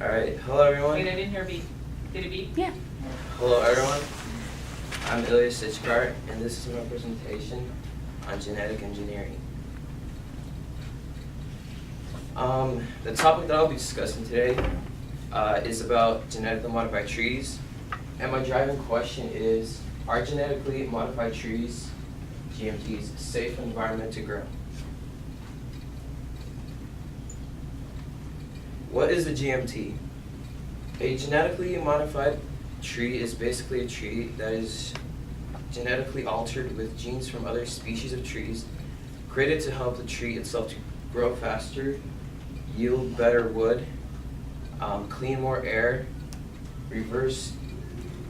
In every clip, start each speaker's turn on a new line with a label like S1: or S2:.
S1: Alright, hello everyone.
S2: Wait, I didn't hear a beep. Did it beep?
S3: Yeah.
S1: Hello everyone. I'm Ilya Sichkart, and this is my presentation on genetic engineering. The topic that I'll be discussing today is about genetically modified trees. And my driving question is, are genetically modified trees, GMTs, safe environment to grow? What is a GMT? A genetically modified tree is basically a tree that is genetically altered with genes from other species of trees, created to help the tree itself to grow faster, yield better wood, clean more air, reverse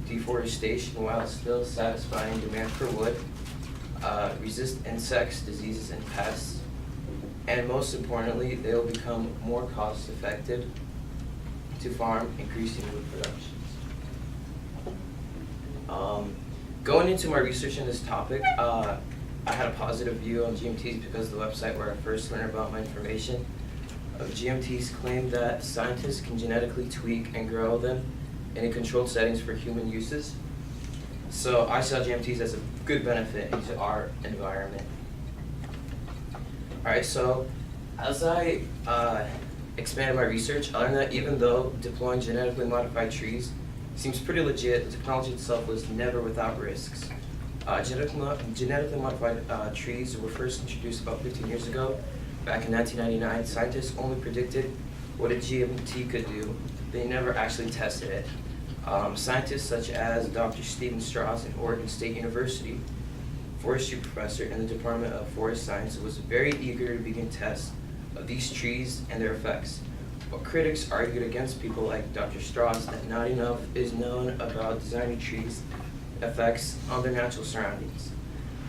S1: deforestation while still satisfying demand for wood, resist insects, diseases, and pests, and most importantly, they will become more cost effective to farm, increasing wood productions. Going into my research in this topic, I had a positive view on GMTs because the website where I first learned about my information of GMTs claimed that scientists can genetically tweak and grow them in controlled settings for human uses. So I saw GMTs as a good benefit into our environment. Alright, so as I expanded my research, I learned that even though deploying genetically modified trees seems pretty legit, the technology itself was never without risks. Genetically modified trees were first introduced about 15 years ago. Back in 1999, scientists only predicted what a GMT could do. They never actually tested it. Scientists such as Dr. Stephen Strauss at Oregon State University, forestry professor in the Department of Forest Science, was very eager to begin tests of these trees and their effects. But critics argued against people like Dr. Strauss that not enough is known about designing trees' effects on their natural surroundings.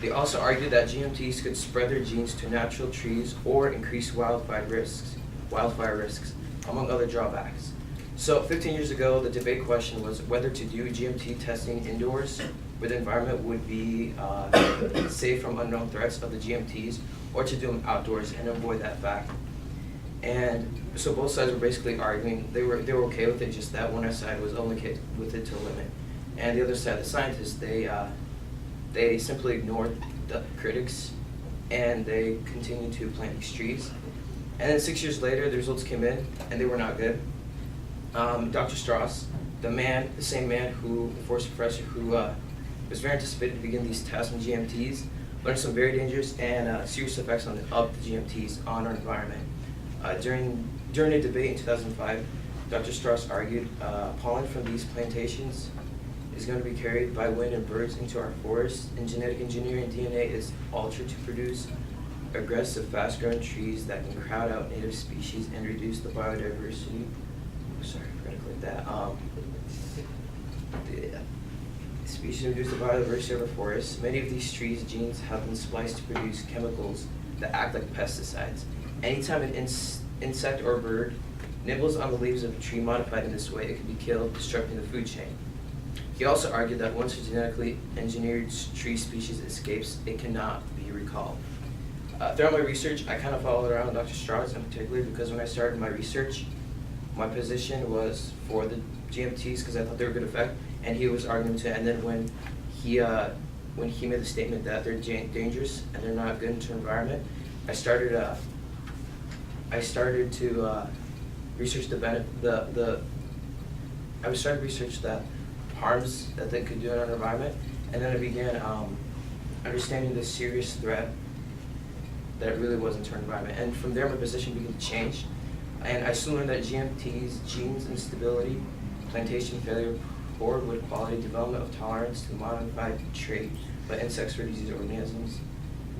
S1: They also argued that GMTs could spread their genes to natural trees or increase wildfire risks, among other drawbacks. So 15 years ago, the debate question was whether to do GMT testing indoors, where the environment would be safe from unknown threats of the GMTs, or to do them outdoors and avoid that fact. And so both sides were basically arguing. They were okay with it, just that one side was only okay with it to a limit. And the other side, the scientists, they simply ignored the critics and they continued to plant these trees. And then 6 years later, the results came in and they were not good. Dr. Strauss, the same man who, the forest professor who was very anticipated to begin these tests on GMTs, learned some very dangerous and serious effects of the GMTs on our environment. During a debate in 2005, Dr. Strauss argued pollen from these plantations is going to be carried by wind and birds into our forests, and genetic engineering DNA is altered to produce aggressive, fast-growing trees that can crowd out native species and reduce the biodiversity. Sorry, I forgot to click that. The species reduce the biodiversity of our forests. Many of these trees' genes have been spliced to produce chemicals that act like pesticides. Anytime an insect or bird nibbles on the leaves of a tree modified in this way, it can be killed, disrupting the food chain. He also argued that once a genetically engineered tree species escapes, it cannot be recalled. Throughout my research, I kind of followed around Dr. Strauss in particular because when I started my research, my position was for the GMTs because I thought they were a good effect, and he was arguing to. And then when he made the statement that they're dangerous and they're not good into the environment, I started to research research the harms that they could do in our environment, and then I began understanding the serious threat that it really was into our environment. And from there, my position began to change, and I soon learned that GMTs, genes instability, plantation failure, poor wood quality, development of tolerance to modified trait by insects or disease organisms,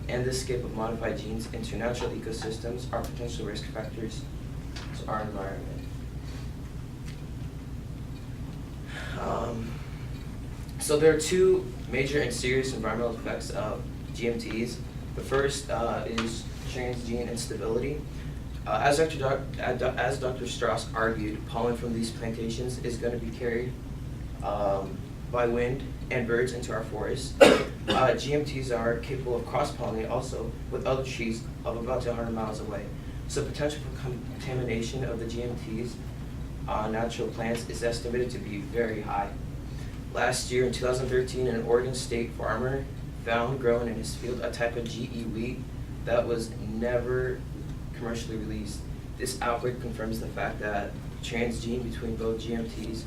S1: and the escape of modified genes into natural ecosystems are potential risk factors to our environment. So there are two major and serious environmental effects of GMTs. The first is transgene instability. As Dr. Strauss argued, pollen from these plantations is going to be carried by wind and birds into our forests. GMTs are capable of cross-pollinating also with other trees of about 200 miles away. So potential for contamination of the GMTs on natural plants is estimated to be very high. Last year in 2013, an Oregon State farmer found growing in his field a type of GE wheat that was never commercially released. This outbreak confirms the fact that transgene between both GMTs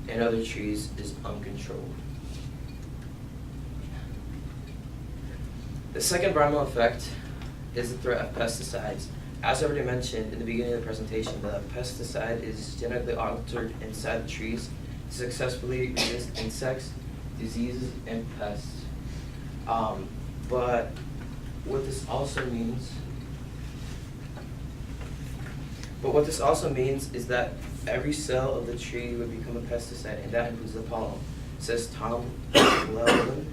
S1: and other trees is uncontrolled. The second environmental effect is the threat of pesticides. As I already mentioned in the beginning of the presentation, the pesticide is genetically altered inside the trees to successfully resist insects, diseases, and pests. But what this also means is that every cell of the tree would become a pesticide, and that includes the pollen, says Tom Llewellyn,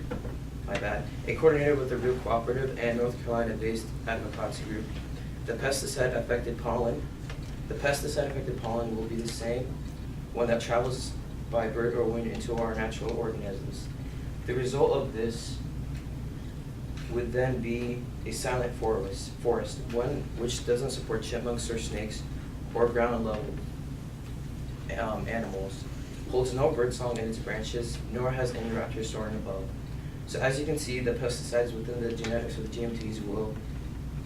S1: my bad, a coordinator with the Real Cooperative and North Carolina-based advocacy group. The pesticide-affected pollen will be the same one that travels by bird or wind into our natural organisms. The result of this would then be a silent forest, one which doesn't support chipmunks or snakes or ground-level animals, holds no birdsong in its branches, nor has any raptors soaring above. So as you can see, the pesticides within the genetics of the GMTs will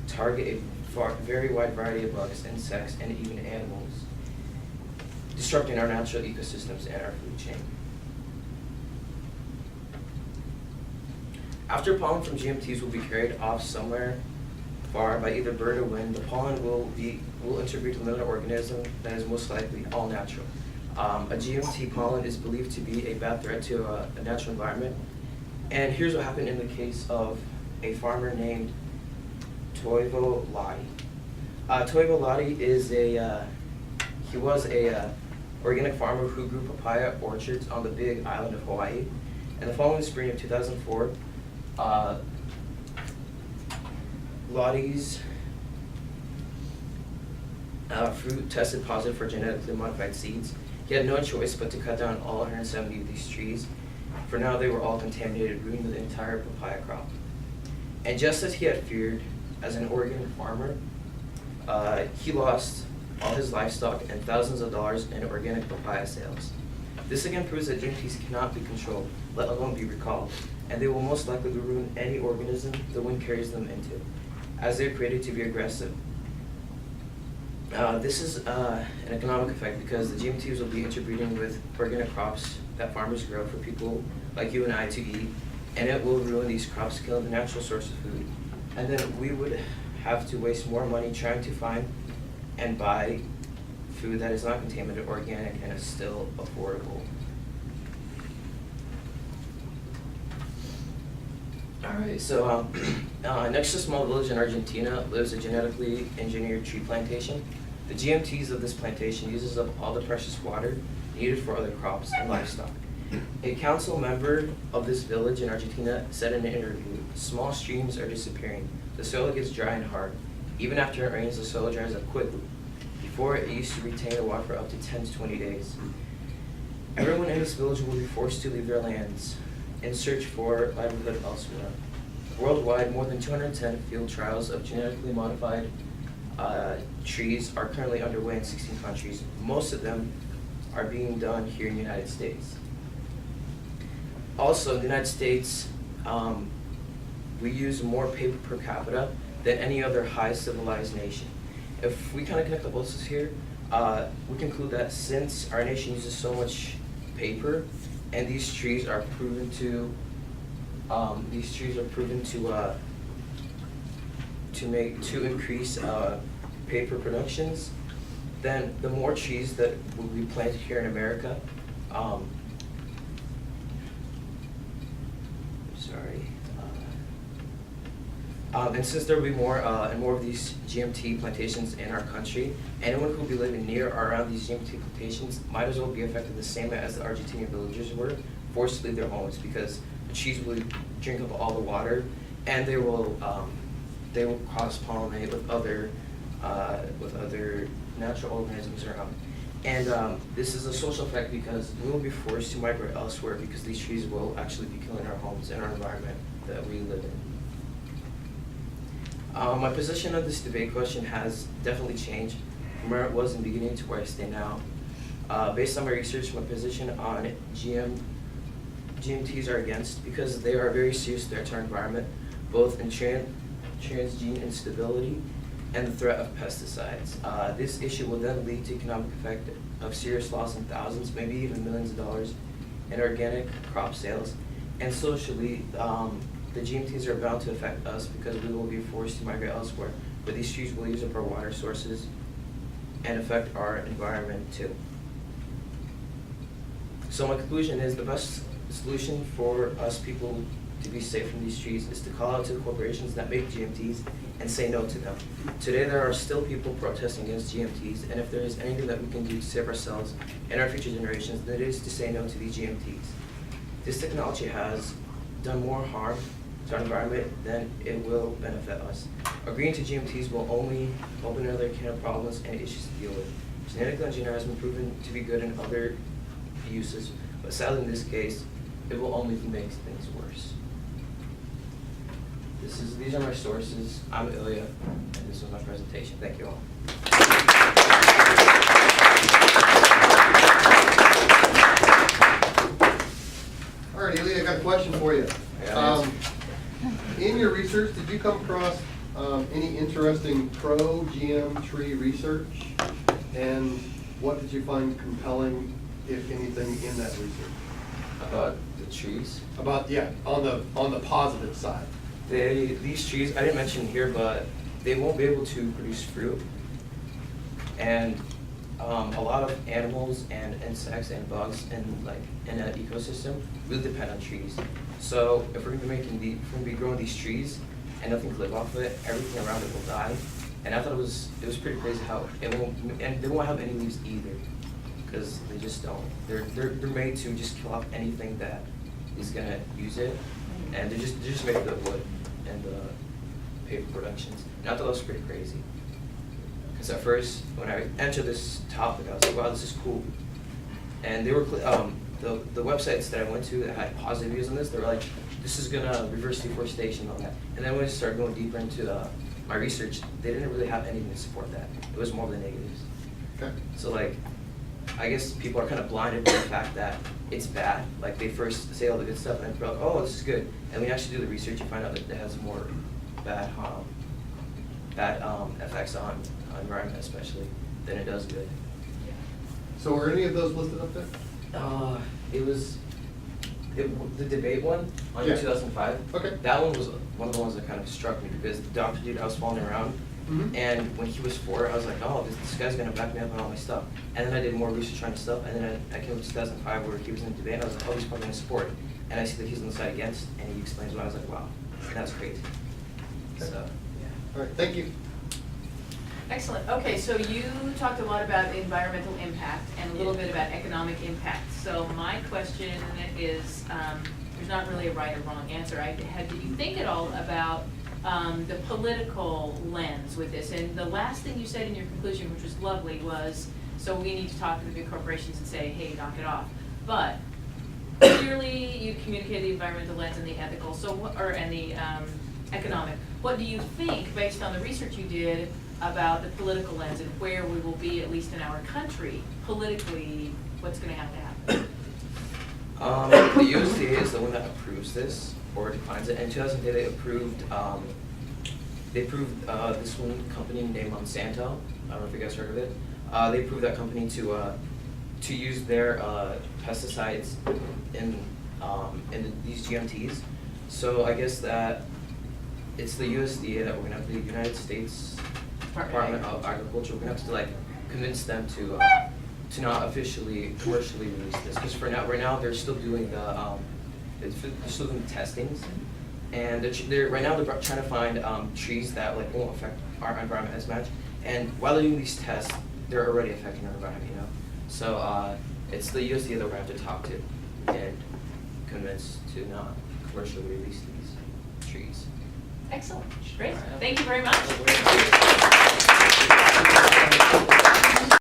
S1: target a very wide variety of bugs, insects, and even animals, disrupting our natural ecosystems and our food chain. After pollen from GMTs will be carried off somewhere far by either bird or wind, the pollen will interbreed with another organism that is most likely all natural. A GMT pollen is believed to be a bad threat to a natural environment. And here's what happened in the case of a farmer named Toivo Lottie. Toivo Lottie was a organic farmer who grew papaya orchards on the Big Island of Hawaii. And the following spring of 2004, Lottie's fruit tested positive for genetically modified seeds. He had no choice but to cut down all 170 of these trees. For now, they were all contaminated, ruining the entire papaya crop. And just as he had feared, as an Oregon farmer, he lost all his livestock and thousands of dollars in organic papaya sales. This again proves that GMTs cannot be controlled, let alone be recalled, and they will most likely ruin any organism the wind carries them into, as they're created to be aggressive. This is an economic effect because the GMTs will be interbreeding with organic crops that farmers grow for people like you and I to eat, and it will ruin these crops, killing the natural source of food. And then we would have to waste more money trying to find and buy food that is not contaminated, organic, and is still affordable. Alright, so next to a small village in Argentina lives a genetically engineered tree plantation. The GMTs of this plantation uses up all the precious water needed for other crops and livestock. A council member of this village in Argentina said in an interview, "Small streams are disappearing. The soil gets dry and hard. Even after it rains, the soil dries up quickly. Before, it used to retain the water for up to 10 to 20 days. Everyone in this village will be forced to leave their lands in search for livelihood elsewhere." Worldwide, more than 210 field trials of genetically modified trees are currently underway in 16 countries. Most of them are being done here in the United States. Also, in the United States, we use more paper per capita than any other high civilized nation. If we kind of connect the both here, we conclude that since our nation uses so much paper, and these trees are proven to increase paper productions, then the more trees that will be planted here in America, and since there will be more and more of these GMT plantations in our country, anyone who will be living near or around these GMT plantations might as well be affected the same as the Argentinian villagers were, forced to leave their homes because the trees will drink up all the water, and they will cross-pollinate with other natural organisms around. And this is a social effect because we will be forced to migrate elsewhere because these trees will actually be killing our homes and our environment that we live in. My position on this debate question has definitely changed from where it was in the beginning to where I stay now. Based on my research, my position on GMTs are against because they are a very serious threat to our environment, both in transgene instability and the threat of pesticides. This issue will then lead to economic effect of serious loss in thousands, maybe even millions of dollars in organic crop sales. And socially, the GMTs are bound to affect us because we will be forced to migrate elsewhere, where these trees will use up our water sources and affect our environment too. So my conclusion is the best solution for us people to be safe from these trees is to call out to the corporations that make GMTs and say no to them. Today there are still people protesting against GMTs, and if there is anything that we can do to save ourselves and our future generations, then it is to say no to these GMTs. This technology has done more harm to our environment than it will benefit us. Agreeing to GMTs will only open another can of problems and issues to deal with. Genetic engineering has been proven to be good in other uses, but sadly in this case, it will only make things worse. These are my sources. I'm Ilya, and this was my presentation. Thank you all.
S3: All right, Ilya, I got a question for you. In your research, did you come across any interesting pro-GM tree research? And what did you find compelling, if anything, in that research?
S1: About the trees?
S3: About, yeah, on the positive side.
S1: These trees, I didn't mention here, but they won't be able to produce fruit. And a lot of animals and insects and bugs in an ecosystem really depend on trees. So if we're gonna be growing these trees and nothing to live off of it, everything around it will die. And I thought it was pretty crazy how they won't have any leaves either, because they just don't. They're made to just kill off anything that is gonna use it, and they're just made of the wood and the paper productions. And I thought that was pretty crazy. Because at first, when I entered this topic, I was like, wow, this is cool. And they were, the websites that I went to that had positive views on this, they were like, this is gonna reverse deforestation and all that. And then when I started going deeper into my research, they didn't really have anything to support that. It was more of the negatives.
S3: Okay.
S1: So I guess people are kind of blinded by the fact that it's bad. Like they first say all the good stuff and then they're like, oh, this is good. And when you actually do the research, you find out that it has more bad effects on environment especially than it does good.
S3: So are any of those listed up there?
S1: It was the debate one on
S3: Yeah.
S1: 2005.
S3: Okay.
S1: That one was one of the ones that kind of struck me because the doctor dude I was following around, and when he was for it, I was like, oh, this guy's gonna back me up on all my stuff. And then I did more research on his stuff, and then I came to 2005 where he was in the debate, and I was like, oh, he's probably gonna support it. And I see that he's on the side against, and he explains why. I was like, wow, that's crazy.
S3: Okay.
S1: So, yeah.
S3: All right, thank you.
S2: Excellent. Okay, so you talked a lot about environmental impact and a little bit about economic impact. So my question is, there's not really a right or wrong answer. Did you think at all about the political lens with this? And the last thing you said in your conclusion, which was lovely, was, so we need to talk to the big corporations and say, hey, knock it off. But clearly you communicated the environmental lens and the ethical, and the economic. What do you think, based on the research you did, about the political lens and where we will be, at least in our country, politically, what's going to have to happen?
S1: The USDA is the one that approves this or defines it. In 2008, they approved this one company named Monsanto. I don't know if you guys heard of it. They approved that company to use their pesticides in these GMTs. So I guess that it's the USDA that we're gonna have the United States Department of Agriculture. We're gonna have to convince them to not officially commercially release this, because right now they're still doing the testings, and right now they're trying to find trees that won't affect our environment as much. And while they're doing these tests, they're already affecting our environment, you know. So it's the USDA that we're gonna have to talk to and convince to not commercially release these trees.
S2: Excellent. Great. Thank you very much.